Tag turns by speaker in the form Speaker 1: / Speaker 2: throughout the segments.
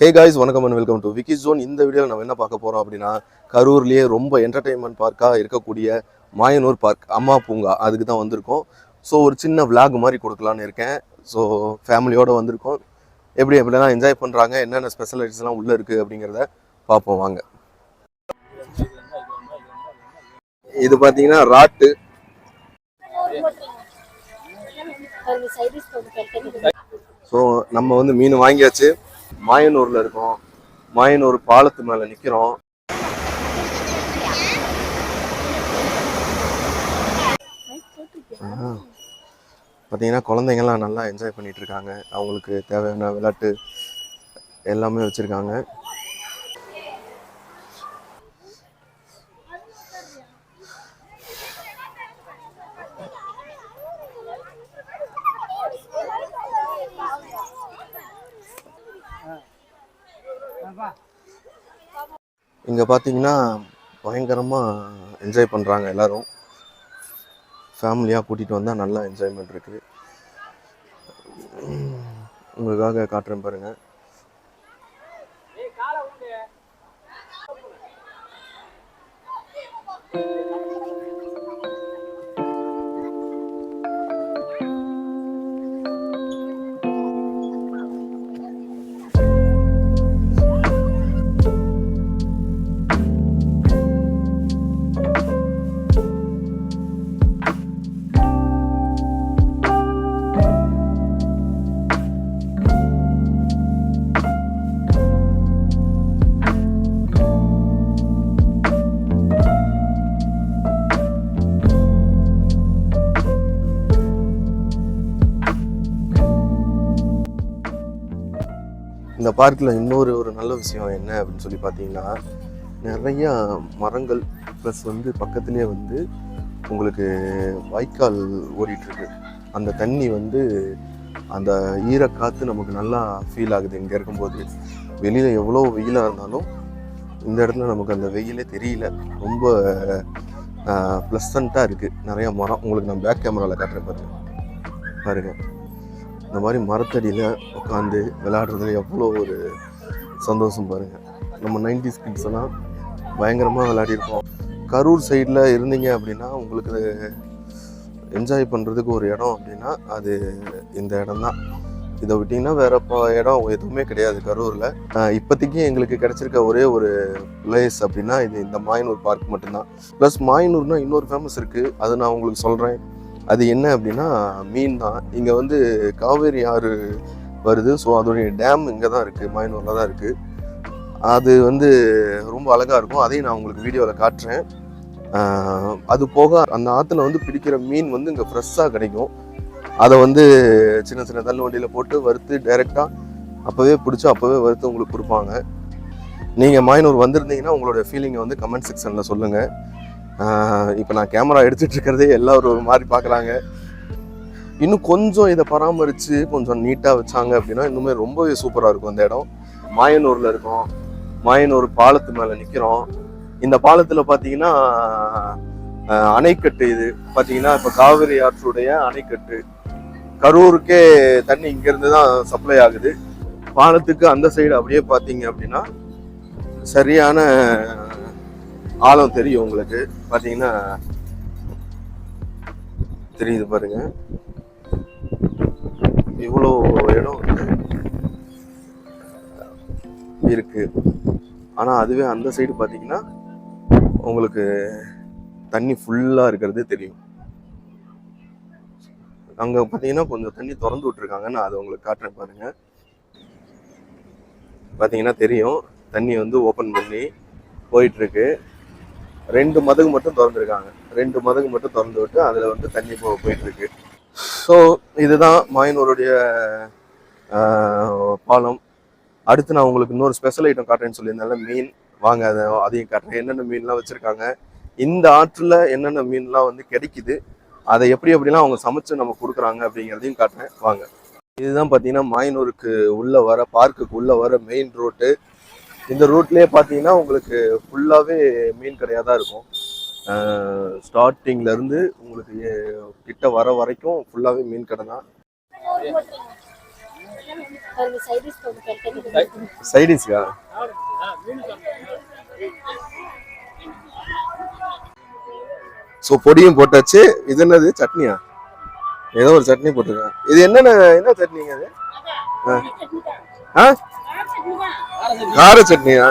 Speaker 1: Hey guys, வணக்கம் and welcome to Wiki Zone. இந்த வீடியோவில் நம்ம என்ன பார்க்க போகிறோம் அப்படின்னா, கரூர்லேயே ரொம்ப என்டர்டெயின்மெண்ட் பார்க்காக இருக்கக்கூடிய மாயனூர் பார்க் அம்மா பூங்கா அதுக்கு தான் வந்திருக்கோம். ஸோ ஒரு சின்ன விளாக் மாதிரி கொடுக்கலான்னு இருக்கேன். ஸோ ஃபேமிலியோடு வந்திருக்கோம். எப்படிலாம் என்ஜாய் பண்ணுறாங்க, என்னென்ன ஸ்பெஷலிட்டிஸ்லாம் உள்ளே இருக்குது அப்படிங்கிறத பார்ப்போம் வாங்க. இது பார்த்தீங்கன்னா ராட்டு. ஸோ நம்ம வந்து மீன் வாங்கியாச்சு. மாயனூர்ல இருக்கோம். மாயனூர் பாலத்து மேல நிக்கிறோம். பார்த்தீங்கன்னா குழந்தைங்கள்லாம் நல்லா என்ஜாய் பண்ணிட்டு இருக்காங்க. அவங்களுக்கு தேவையான விளையாட்டு எல்லாமே வச்சிருக்காங்க. இங்கே பார்த்தீங்கன்னா பயங்கரமாக என்ஜாய் பண்ணுறாங்க எல்லோரும். ஃபேமிலியாக கூட்டிகிட்டு வந்தால் நல்லா என்ஜாய்மெண்ட் இருக்குது. உங்களுக்காக காட்டுறேன் பாருங்கள். இந்த பார்க்கில் இன்னொரு நல்ல விஷயம் என்ன அப்படின்னு சொல்லி பார்த்தீங்கன்னா, நிறையா மரங்கள் ப்ளஸ் வந்து பக்கத்துலேயே வந்து உங்களுக்கு வாய்க்கால் ஓடிட்டுருக்கு. அந்த தண்ணி வந்து அந்த ஈரக்காற்று நமக்கு நல்லா ஃபீல் ஆகுது. இங்கே இருக்கும்போது வெளியில் எவ்வளோ வெயிலாக இருந்தாலும் இந்த இடத்துல நமக்கு அந்த வெயிலே தெரியல. ரொம்ப ப்ளசண்ட்டாக இருக்குது. நிறையா மரம் உங்களுக்கு நான் பேக் கேமராவில் காட்டுறேன் பாருங்கள். இந்த மாதிரி மரத்தடியில் உட்காந்து விளையாடுறதுல எவ்வளோ ஒரு சந்தோஷம் பாருங்கள். நம்ம 90s கிட்ஸ் எல்லாம் பயங்கரமாக விளையாடிருப்போம். கரூர் சைடில் இருந்தீங்க அப்படின்னா உங்களுக்கு என்ஜாய் பண்ணுறதுக்கு ஒரு இடம் அப்படின்னா அது இந்த இடம் தான். இதை விட்டிங்கன்னா வேறு இடம் எதுவுமே கிடையாது கரூரில். இப்போதைக்கு எங்களுக்கு கிடச்சிருக்க ஒரே ஒரு பிளேஸ் அப்படின்னா இது இந்த மாயனூர் பார்க் மட்டும்தான். ப்ளஸ் மாயனூர்னால் இன்னொரு ஃபேமஸ் இருக்குது, அது நான் உங்களுக்கு சொல்கிறேன். அது என்ன அப்படின்னா மீன் தான். இங்கே வந்து காவேரி ஆறு வருது. ஸோ அதோடைய டேம் இங்கே தான் இருக்குது, மாயனூரில் தான் இருக்குது. அது வந்து ரொம்ப அழகாக இருக்கும். அதையும் நான் உங்களுக்கு வீடியோவில் காட்டுறேன். அது போக அந்த ஆற்றுல வந்து பிடிக்கிற மீன் வந்து இங்கே ஃப்ரெஷ்ஷாக கிடைக்கும். அதை வந்து சின்ன சின்ன தள்ளு வண்டியில் போட்டு வறுத்து டைரெக்டாக அப்போவே பிடிச்சி அப்போவே வறுத்து உங்களுக்கு கொடுப்பாங்க. நீங்கள் மாயனூர் வந்திருந்தீங்கன்னா உங்களோட ஃபீலிங்கை வந்து கமெண்ட் செக்ஷனில் சொல்லுங்கள். இப்போ நான் கேமரா எடுத்துகிட்டு இருக்கிறதே எல்லோரும் ஒரு மாதிரி பார்க்குறாங்க. இன்னும் கொஞ்சம் இதை பராமரித்து கொஞ்சம் நீட்டாக வச்சாங்க அப்படின்னா இன்னுமே ரொம்பவே சூப்பராக இருக்கும் அந்த இடம். மாயனூரில் இருக்கோம். மாயனூர் பாலத்து மேலே நிற்கிறோம். இந்த பாலத்தில் பார்த்தீங்கன்னா அணைக்கட்டு. இது பார்த்தீங்கன்னா இப்போ காவிரி ஆற்றுடைய அணைக்கட்டு. கரூருக்கே தண்ணி இங்கேருந்து தான் சப்ளை ஆகுது. பாலத்துக்கு அந்த சைடு அப்படியே பார்த்தீங்க அப்படின்னா சரியான ஆழம் தெரியும் உங்களுக்கு. பார்த்தீங்கன்னா தெரியுது பாருங்க, இவ்வளோ இடம் வந்து இருக்கு. ஆனால் அதுவே அந்த சைடு பார்த்தீங்கன்னா உங்களுக்கு தண்ணி ஃபுல்லாக இருக்கிறது தெரியும். அங்கே பார்த்தீங்கன்னா கொஞ்சம் தண்ணி திறந்து விட்டுருக்காங்க. நான் அதை உங்களுக்கு காட்டுறேன் பாருங்க. பார்த்தீங்கன்னா தெரியும், தண்ணி வந்து ஓப்பன் பண்ணி போயிட்டுருக்கு. 2 மதகு மட்டும் திறந்துருக்காங்க. 2 மதகு மட்டும் திறந்து விட்டு அதில் வந்து தண்ணி போயிட்டுருக்கு. ஸோ இதுதான் மாயனூருடைய பாலம். அடுத்து நான் உங்களுக்கு இன்னொரு ஸ்பெஷல் ஐட்டம் காட்டுறேன்னு சொல்லியிருந்தால மீன் வாங்க, அதையும் காட்டுறேன். என்னென்ன மீன்லாம் வச்சுருக்காங்க, இந்த ஆற்றில் என்னென்ன மீன்லாம் வந்து கிடைக்குது, அதை எப்படிலாம் அவங்க சமைச்சு நம்ம கொடுக்குறாங்க அப்படிங்கிறதையும் காட்டுறேன் வாங்க. இதுதான் பார்த்தீங்கன்னா மாயனூருக்கு உள்ளே வர, பார்க்குக்கு உள்ளே வர மெயின் ரோட்டு. இந்த ரூட்லேயே பார்த்தீங்கன்னா உங்களுக்கு ஃபுல்லாகவே மீன் கடையாக தான் இருக்கும். ஸ்டார்டிங்லேருந்து உங்களுக்கு கிட்ட வர வரைக்கும் ஃபுல்லாகவே மீன் கடை தான். சைடிஷ்கா? ஸோ பொடியும் போட்டாச்சு. இது என்னது, சட்னியா? ஏதோ ஒரு சட்னி போட்டிருக்கேன். இது என்ன சட்னிங்க அது? கார சட்னியா?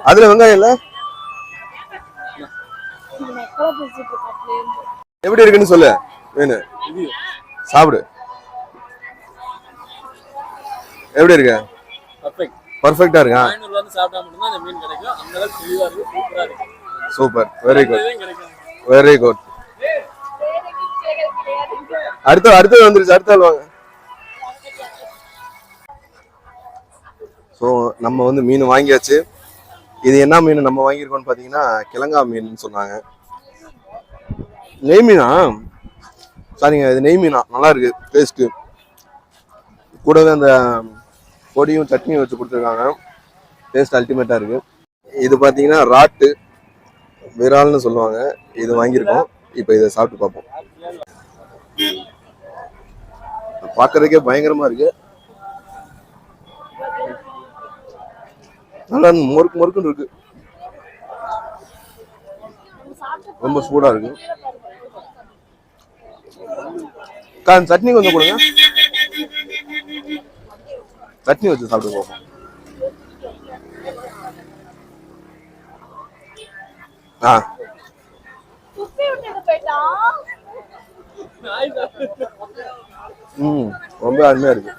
Speaker 1: அதுல வெங்காயம் இல்ல? எப்படி இருக்குன்னு சொல்லு. வேணும் சாப்பிடு. எப்படி இருக்கு? பர்ஃபெக்டா இருக்கா? Super, very good, very good. அடுத்து வந்துருச்சு. அடுத்த ஆள் வாங்க. ஸோ நம்ம வந்து மீன் வாங்கியாச்சு. இது என்ன மீன் நம்ம வாங்கியிருக்கோம்னு பார்த்தீங்கன்னா கிழங்கா மீன் சொன்னாங்க. நெய் மீனா? சாரிங்க, இது நெய் மீனா. நல்லா இருக்கு டேஸ்ட்டு. கூடவே அந்த பொடியும் சட்னியும் வச்சு கொடுத்துருக்காங்க. டேஸ்ட் அல்டிமேட்டாக இருக்கு. இது பார்த்தீங்கன்னா ராட்டு விரால்னு சொல்லுவாங்க. இது வாங்கியிருக்கோம். இப்போ இதை சாப்பிட்டு பார்ப்போம். பார்க்கறதுக்கே பயங்கரமா இருக்கு. நல்லா முறுக்குன்னு இருக்கு. ரொம்ப சூடா இருக்கு. சட்னி கொஞ்சம் கொடுங்க. சட்னி வச்சு சாப்பிட்டு போவோம். ரொம்ப அருமையா இருக்கு.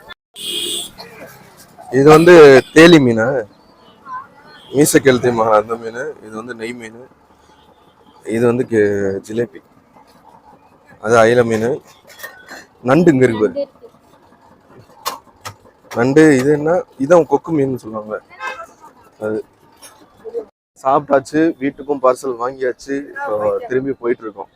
Speaker 1: இது வந்து தேலி மீன், மீசக்கெழுத்தி மகா அந்த மீன். இது வந்து நெய் மீன். இது வந்து ஜிலேபி. அது அயில மீன். நண்டு இங்க இருக்கு பாரு. நண்டு. இது என்ன? இதான் கொக்கு மீன் சொல்லுவாங்க. அது சாப்பிட்டாச்சு. வீட்டுக்கும் பார்சல் வாங்கியாச்சு. இப்போ திரும்பி போயிட்டு இருக்கோம்.